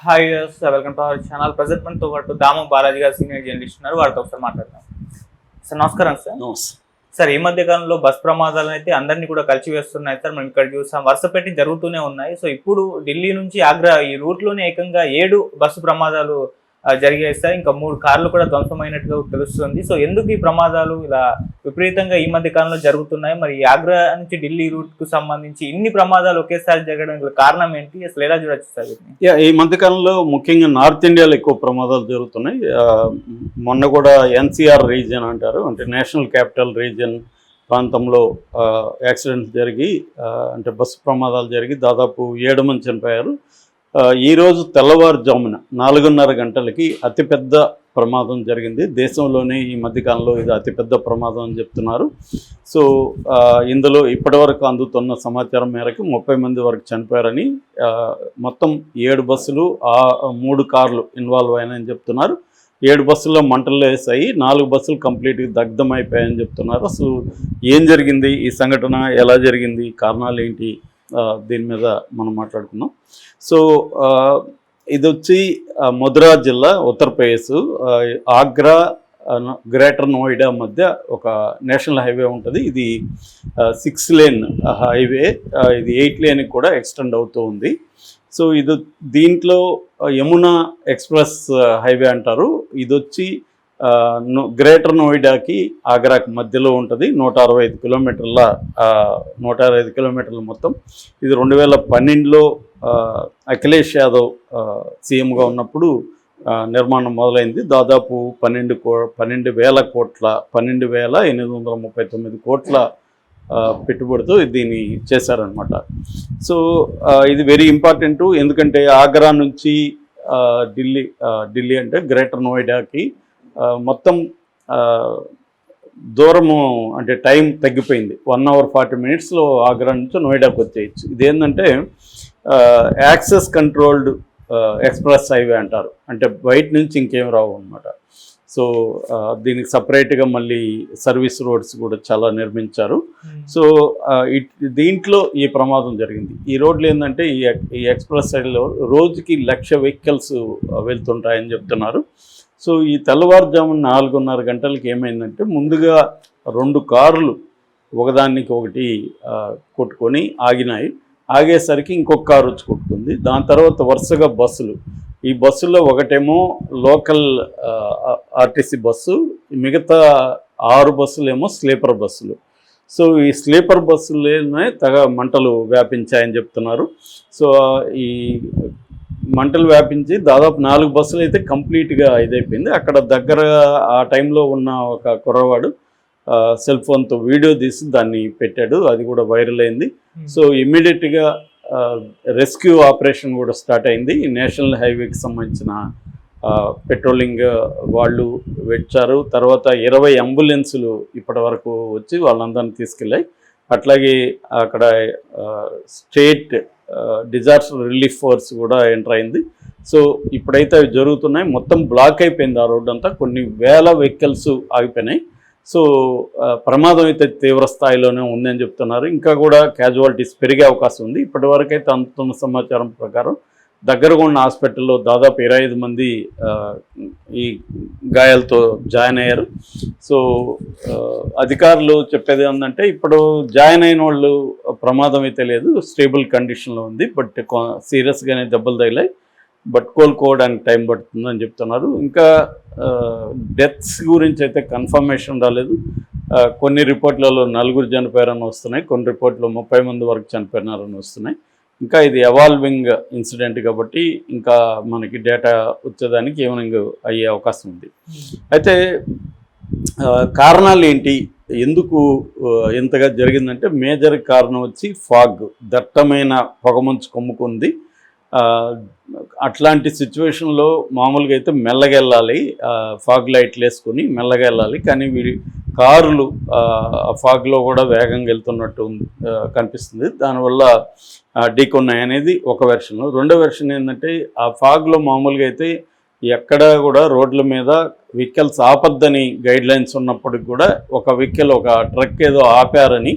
Hi welcome to our channel. Present మనతో పాటు దాము బాలాజీ గారు సీనియర్ జర్నలిస్ట్ ఉన్నారు. వారితో ఒకసారి మాట్లాడదాం. సార్ నమస్కారం సార్. సార్ ఈ మధ్య కాలంలో బస్ ప్రమాదాలు అయితే అందరినీ కూడా కలిసివేస్తున్నాయి సార్. మనం ఇక్కడ చూసాం వరుస పెట్టి జరుగుతూనే ఉన్నాయి. సో ఇప్పుడు ఢిల్లీ నుంచి ఆగ్రా ఈ రూట్లోనే ఏకంగా 7 బస్సు ప్రమాదాలు జరిగాయి సార్. ఇంకా 3 కార్లు కూడా ధ్వంసమైనట్టుగా తెలుస్తుంది. సో ఎందుకు ఈ ప్రమాదాలు ఇలా విపరీతంగా ఈ మధ్య కాలంలో జరుగుతున్నాయి? మరి ఆగ్రా నుంచి ఢిల్లీ రూట్ కు సంబంధించి ఇన్ని ప్రమాదాలు ఒకేసారి జరగడానికి కారణం ఏంటి? అసలు ఎలా చూడొచ్చు సార్? ఈ మధ్య కాలంలో ముఖ్యంగా నార్త్ ఇండియాలో ఎక్కువ ప్రమాదాలు జరుగుతున్నాయి. మొన్న కూడా ఎన్సీఆర్ రీజియన్ అంటారు, అంటే నేషనల్ క్యాపిటల్ రీజియన్ ప్రాంతంలో యాక్సిడెంట్స్ జరిగి అంటే బస్సు ప్రమాదాలు జరిగి దాదాపు 7 మంది చనిపోయారు. ఈరోజు తెల్లవారుజామున 4:30 గంటలకి అతిపెద్ద ప్రమాదం జరిగింది. దేశంలోనే ఈ మధ్యకాలంలో ఇది అతిపెద్ద ప్రమాదం అని చెప్తున్నారు. సో ఇందులో ఇప్పటివరకు అందుతున్న సమాచారం మేరకు 30 మంది వరకు చనిపోయారని, మొత్తం 7 బస్సులు 3 కార్లు ఇన్వాల్వ్ అయినాయని చెప్తున్నారు. 7 బస్సుల్లో మంటలు వేసాయి, 4 బస్సులు కంప్లీట్గా దగ్ధమైపోయాయని చెప్తున్నారు. అసలు ఏం జరిగింది, ఈ సంఘటన ఎలా జరిగింది, కారణాలు ఏంటి, దీని మీద మనం మాట్లాడుకుందాం. సో ఇది వచ్చి మధురా జిల్లా, ఉత్తరప్రదేశ్, ఆగ్రా గ్రేటర్ నోయిడా మధ్య ఒక నేషనల్ హైవే ఉంటుంది. ఇది 6 లేన్ హైవే, ఇది 8 లేన్కి కూడా ఎక్స్టెండ్ అవుతూ ఉంది. సో దీంట్లో యమునా ఎక్స్ప్రెస్ హైవే అంటారు. ఇది వచ్చి గ్రేటర్ నోయిడాకి ఆగ్రాకి మధ్యలో ఉంటుంది. 165 కిలోమీటర్ల మొత్తం. ఇది 2012లో అఖిలేష్ యాదవ్ సీఎంగా ఉన్నప్పుడు నిర్మాణం మొదలైంది. దాదాపు 12,839 కోట్ల పెట్టుబడితో దీన్ని చేశారనమాట. సో ఇది వెరీ ఇంపార్టెంట్, ఎందుకంటే ఆగ్రా నుంచి ఢిల్లీ అంటే గ్రేటర్ నోయిడాకి మొత్తం దూరము, అంటే టైం తగ్గిపోయింది. 1 hour 40 minutesలో ఆగ్రా నుంచి నోయిడాకి వచ్చేయచ్చు. ఇదేంటంటే యాక్సెస్ కంట్రోల్డ్ ఎక్స్ప్రెస్ హైవే అంటారు, అంటే బయట నుంచి ఇంకేం రావు అనమాట. సో దీనికి సపరేట్గా మళ్ళీ సర్వీస్ రోడ్స్ కూడా చాలా నిర్మించారు. సో దీంట్లో ఈ ప్రమాదం జరిగింది. ఈ రోడ్లు ఏంటంటే ఈ ఎక్స్ప్రెస్ హైవేలో రోజుకి 1,00,000 వెహికల్స్ వెళ్తుంటాయని చెప్తున్నారు. సో ఈ తెల్లవారుజామున 4:30 గంటలకి ఏమైందంటే, ముందుగా 2 కార్లు ఒకదానికి ఒకటి కొట్టుకొని ఆగినాయి. ఆగేసరికి ఇంకొక కారు వచ్చి కొట్టుకుంది. దాని తర్వాత వరుసగా బస్సులు, ఈ బస్సుల్లో ఒకటేమో లోకల్ ఆర్టీసీ బస్సు, మిగతా 6 బస్సులేమో స్లీపర్ బస్సులు. సో ఈ స్లీపర్ బస్సులనే మంటలు వ్యాపించాయని చెప్తున్నారు. సో ఈ మంటలు వ్యాపించి దాదాపు 4 బస్సులు అయితే కంప్లీట్గా ఇదైపోయింది. అక్కడ దగ్గర ఆ టైంలో ఉన్న ఒక కుర్రవాడు సెల్ ఫోన్తో వీడియో తీసి దాన్ని పెట్టాడు, అది కూడా వైరల్ అయింది. సో ఇమ్మీడియట్గా రెస్క్యూ ఆపరేషన్ కూడా స్టార్ట్ అయింది. నేషనల్ హైవేకి సంబంధించిన పెట్రోలింగ్ వాళ్ళు వచ్చారు. తర్వాత 20 అంబులెన్సులు ఇప్పటి వరకు వచ్చి వాళ్ళందరినీ తీసుకెళ్ళాయి. అట్లాగే అక్కడ స్టేట్ డిజాస్టర్ రిలీఫ్ ఫోర్స్ కూడా ఎంటర్ అయింది. సో ఇప్పుడైతే అవి జరుగుతున్నాయి. మొత్తం బ్లాక్ అయిపోయింది ఆ రోడ్డు అంతా, కొన్ని వేల వెహికల్స్ ఆగిపోయినాయి. సో ప్రమాదం అయితే తీవ్ర స్థాయిలోనే ఉందని చెప్తున్నారు. ఇంకా కూడా క్యాజువాలిటీస్ పెరిగే అవకాశం ఉంది. ఇప్పటి వరకు అయితే అందుతున్న సమాచారం ప్రకారం దగ్గరగా ఉన్న హాస్పిటల్లో దాదాపు 25 మంది ఈ గాయాలతో జాయిన్ అయ్యారు. సో అధికారులు చెప్పేది ఏంటంటే, ఇప్పుడు జాయిన్ అయిన వాళ్ళు ప్రమాదం అయితే లేదు, స్టేబుల్ కండిషన్లో ఉంది, బట్ సీరియస్గానే దెబ్బలు తగిలాయి, బట్ కోలుకోవడానికి టైం పడుతుందని చెప్తున్నారు. ఇంకా డెత్స్ గురించి అయితే కన్ఫర్మేషన్ రాలేదు. కొన్ని రిపోర్ట్లలో 4 చనిపోయారని వస్తున్నాయి, కొన్ని రిపోర్ట్లో 30 మంది వరకు చనిపోయినారని వస్తున్నాయి. ఇంకా ఇది ఎవాల్వింగ్ ఇన్సిడెంట్ కాబట్టి ఇంకా మనకి డేటా వచ్చేదానికి ఈవినింగ్ అయ్యే అవకాశం ఉంది. అయితే కారణాలు ఏంటి, ఎందుకు ఇంతగా జరిగిందంటే, మేజర్ కారణం వచ్చి ఫాగ్, దట్టమైన పొగమంచు కమ్ముకుంది. అట్లాంటి సిచ్యువేషన్లో మామూలుగా అయితే మెల్లగా వెళ్ళాలి, ఫాగ్ లైట్లు వేసుకొని మెల్లగా వెళ్ళాలి, కానీ వీరి కార్లు ఫాగ్లో కూడా వేగంగా వెళ్తున్నట్టు కనిపిస్తుంది. దానివల్ల ఢీకొన్నాయి అనేది ఒక వెర్షన్. రెండో వెర్షన్ ఏంటంటే, ఆ ఫాగ్లో మామూలుగా అయితే ఎక్కడ కూడా రోడ్ల మీద వెహికల్స్ ఆపద్దని గైడ్ లైన్స్ ఉన్నప్పటికి కూడా ఒక వెహికల్, ఒక ట్రక్ ఏదో ఆపారని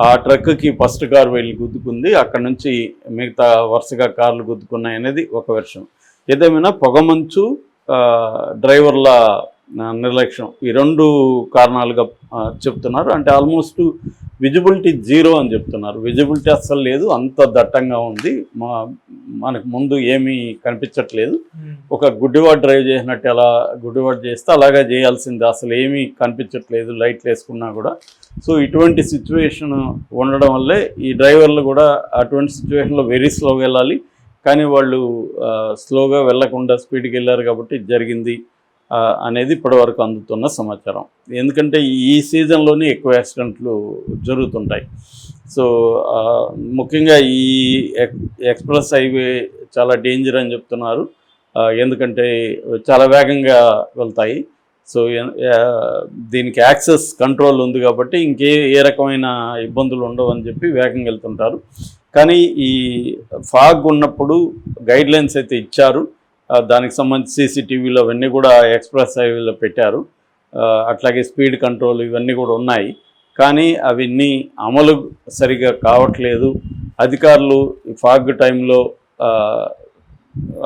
ఆ ట్రక్కి ఫస్ట్ కార్ వెళ్ళి గుద్దుకుంది, అక్కడ నుంచి మిగతా వరుసగా కార్లు గుద్దుకున్నాయి అనేది ఒక వెర్షన్. ఏదేమైనా పొగమంచు డ్రైవర్ల నిర్లక్ష్యం ఈ రెండు కారణాలుగా చెప్తున్నారు. అంటే ఆల్మోస్ట్ విజిబిలిటీ జీరో అని చెప్తున్నారు. విజిబిలిటీ అస్సలు లేదు, అంత దట్టంగా ఉంది, మనకు ముందు ఏమీ కనిపించట్లేదు. ఒక గుడ్డివాడు డ్రైవ్ చేసినట్టు ఎలా గుడ్డివాడు చేస్తే అలాగే చేయాల్సింది, అసలు ఏమీ కనిపించట్లేదు లైట్లు వేసుకున్నా కూడా. సో ఇటువంటి సిచ్యువేషన్ ఉండడం వల్లే ఈ డ్రైవర్లు కూడా అటువంటి సిచ్యువేషన్లో వెరీ స్లోగా వెళ్ళాలి, కానీ వాళ్ళు స్లోగా వెళ్లకుండా స్పీడ్కి వెళ్ళారు కాబట్టి జరిగింది అనేది ఇప్పటివరకు అందుతున్న సమాచారం. ఎందుకంటే ఈ సీజన్లోనే ఎక్కువ యాక్సిడెంట్లు జరుగుతుంటాయి. సో ముఖ్యంగా ఈ ఎక్స్ప్రెస్ హైవే చాలా డేంజర్ అని చెప్తున్నారు. ఎందుకంటే చాలా వేగంగా వెళ్తాయి. సో దీనికి యాక్సెస్ కంట్రోల్ ఉంది కాబట్టి ఏ రకమైన ఇబ్బందులు ఉండవని చెప్పి వేగంగా వెళ్తుంటారు. కానీ ఈ ఫాగ్ ఉన్నప్పుడు గైడ్లైన్స్ అయితే ఇచ్చారు, దానికి సంబంధించి సీసీటీవీలు అవన్నీ కూడా ఎక్స్ప్రెస్ హైవేలో పెట్టారు. అట్లాగే స్పీడ్ కంట్రోల్ ఇవన్నీ కూడా ఉన్నాయి, కానీ అవన్నీ అమలు సరిగా కావట్లేదు. అధికారులు ఈ ఫాగ్ టైంలో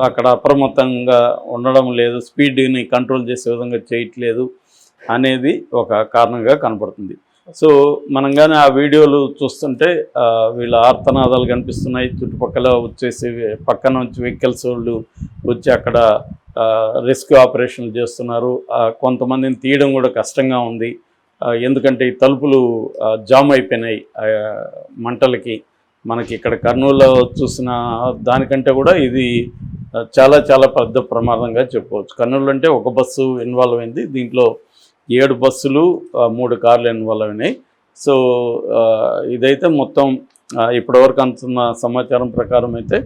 అక్కడ అప్రమత్తంగా ఉండడం లేదు, స్పీడ్ని కంట్రోల్ చేసే విధంగా చేయట్లేదు అనేది ఒక కారణంగా కనపడుతుంది. సో మనం కానీ ఆ వీడియోలు చూస్తుంటే వీళ్ళ ఆర్తనాదాలు కనిపిస్తున్నాయి. చుట్టుపక్కల వచ్చేసి పక్కన నుంచి వెహికల్స్ వాళ్ళు వచ్చి అక్కడ రెస్క్యూ ఆపరేషన్లు చేస్తున్నారు. కొంతమందిని తీయడం కూడా కష్టంగా ఉంది, ఎందుకంటే ఈ తలుపులు జామ్ అయిపోయినాయి మంటలకి. మనకి ఇక్కడ కర్నూలులో చూసిన దానికంటే కూడా ఇది చాలా చాలా పెద్ద ప్రమాదంగా చెప్పుకోవచ్చు. కర్నూలు అంటే ఒక బస్సు ఇన్వాల్వ్ అయింది, దీంట్లో 7 బస్సులు 3 కార్లు ఇన్వాల్వ్ అయినాయి. సో ఇదైతే మొత్తం ఇప్పటివరకు అందుతున్న సమాచారం ప్రకారం అయితే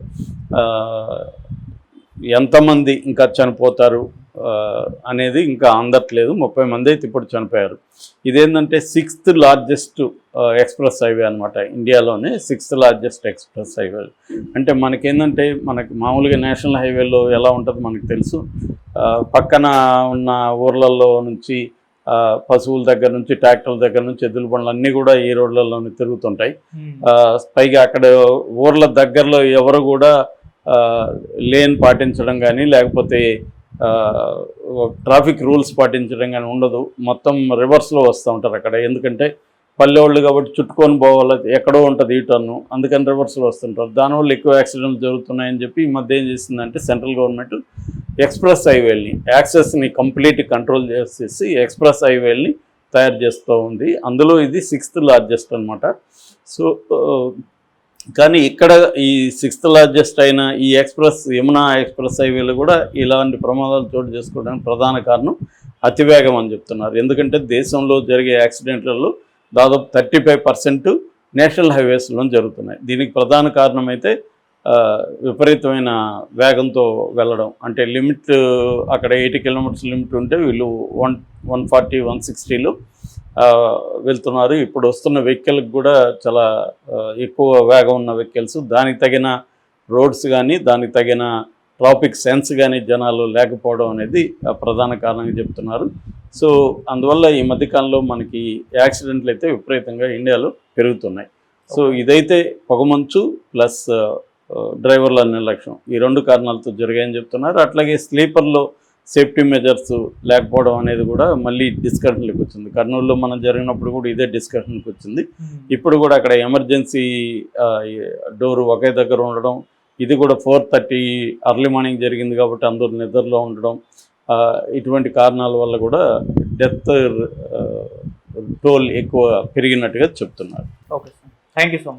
ఎంతమంది ఇంకా చనిపోతారు అనేది ఇంకా అందట్లేదు. 30 మంది అయితే ఇప్పుడు చనిపోయారు. ఇదేంటంటే 6th లార్జెస్ట్ ఎక్స్ప్రెస్ హైవే అనమాట, ఇండియాలోనే 6th లార్జెస్ట్ ఎక్స్ప్రెస్ హైవే. అంటే మనకేంటంటే మనకి మామూలుగా నేషనల్ హైవేలో ఎలా ఉంటుందో మనకు తెలుసు. పక్కన ఉన్న ఊర్లలో నుంచి పశువుల దగ్గర నుంచి ట్రాక్టర్ల దగ్గర నుంచి ఎద్దుల బండ్లు అన్నీ కూడా ఈ రోడ్లలోనే తిరుగుతుంటాయి. పైగా అక్కడ ఊర్ల దగ్గరలో ఎవరు కూడా లేన్ పాటించడం కానీ లేకపోతే ట్రాఫిక్ రూల్స్ పాటించడం కానీ ఉండదు. మొత్తం రివర్స్లో వస్తూ ఉంటారు అక్కడ, ఎందుకంటే పల్లెవాళ్ళు కాబట్టి చుట్టుకొని పోవాలి, ఎక్కడో ఉంటుంది ఈ టర్ను, అందుకని రివర్స్లో వస్తుంటారు. దానివల్ల ఎక్కువ యాక్సిడెంట్లు జరుగుతున్నాయని చెప్పి ఈ మధ్య ఏం చేసిందంటే సెంట్రల్ గవర్నమెంట్ ఎక్స్ప్రెస్ హైవేల్ని యాక్సెస్ని కంప్లీట్ కంట్రోల్ చేసేసి ఎక్స్ప్రెస్ హైవేల్ని తయారు చేస్తూ ఉంది. అందులో ఇది 6th లార్జెస్ట్ అనమాట. సో కానీ ఇక్కడ ఈ 6th లార్జెస్ట్ అయిన ఈ యమునా ఎక్స్ప్రెస్ హైవేలో కూడా ఇలాంటి ప్రమాదాలు చోటు చేసుకోవడానికి ప్రధాన కారణం అతివేగం అని చెప్తున్నారు. ఎందుకంటే దేశంలో జరిగే యాక్సిడెంట్లలో దాదాపు 35% నేషనల్ హైవేస్లో జరుగుతున్నాయి. దీనికి ప్రధాన కారణం అయితే విపరీతమైన వేగంతో వెళ్ళడం. అంటే లిమిట్ అక్కడ 80 కిలోమీటర్స్ లిమిట్ ఉంటే వీళ్ళు 140, 160లో వెళ్తున్నారు. ఇప్పుడు వస్తున్న వెహికల్కి కూడా చాలా ఎక్కువ వేగం ఉన్న వెహికల్స్, దానికి తగిన రోడ్స్ కానీ దానికి తగిన ట్రాఫిక్ సెన్స్ కానీ జనాలు లేకపోవడం అనేది ప్రధాన కారణంగా చెప్తున్నారు. సో అందువల్ల ఈ మధ్యకాలంలో మనకి యాక్సిడెంట్లు అయితే విపరీతంగా ఇండియాలో పెరుగుతున్నాయి. సో ఇదైతే పొగమంచు ప్లస్ డ్రైవర్ల నిర్లక్ష్యం ఈ 2 కారణాలతో జరిగాయని చెప్తున్నారు. అట్లాగే స్లీపర్లో సేఫ్టీ మెజర్స్ లేకపోవడం అనేది కూడా మళ్ళీ డిస్కషన్కి వచ్చింది. కర్నూలులో మనం జరిగినప్పుడు కూడా ఇదే డిస్కషన్కి వచ్చింది. ఇప్పుడు కూడా అక్కడ ఎమర్జెన్సీ డోరు ఒకే దగ్గర ఉండడం, ఇది కూడా 4:30 అర్లీ మార్నింగ్ జరిగింది కాబట్టి అందరూ నిద్రలో ఉండడం, ఇటువంటి కారణాల వల్ల కూడా డెత్ టోల్ ఎక్కువ పెరిగినట్టుగా చెప్తున్నారు. Okay sir, thank you so much.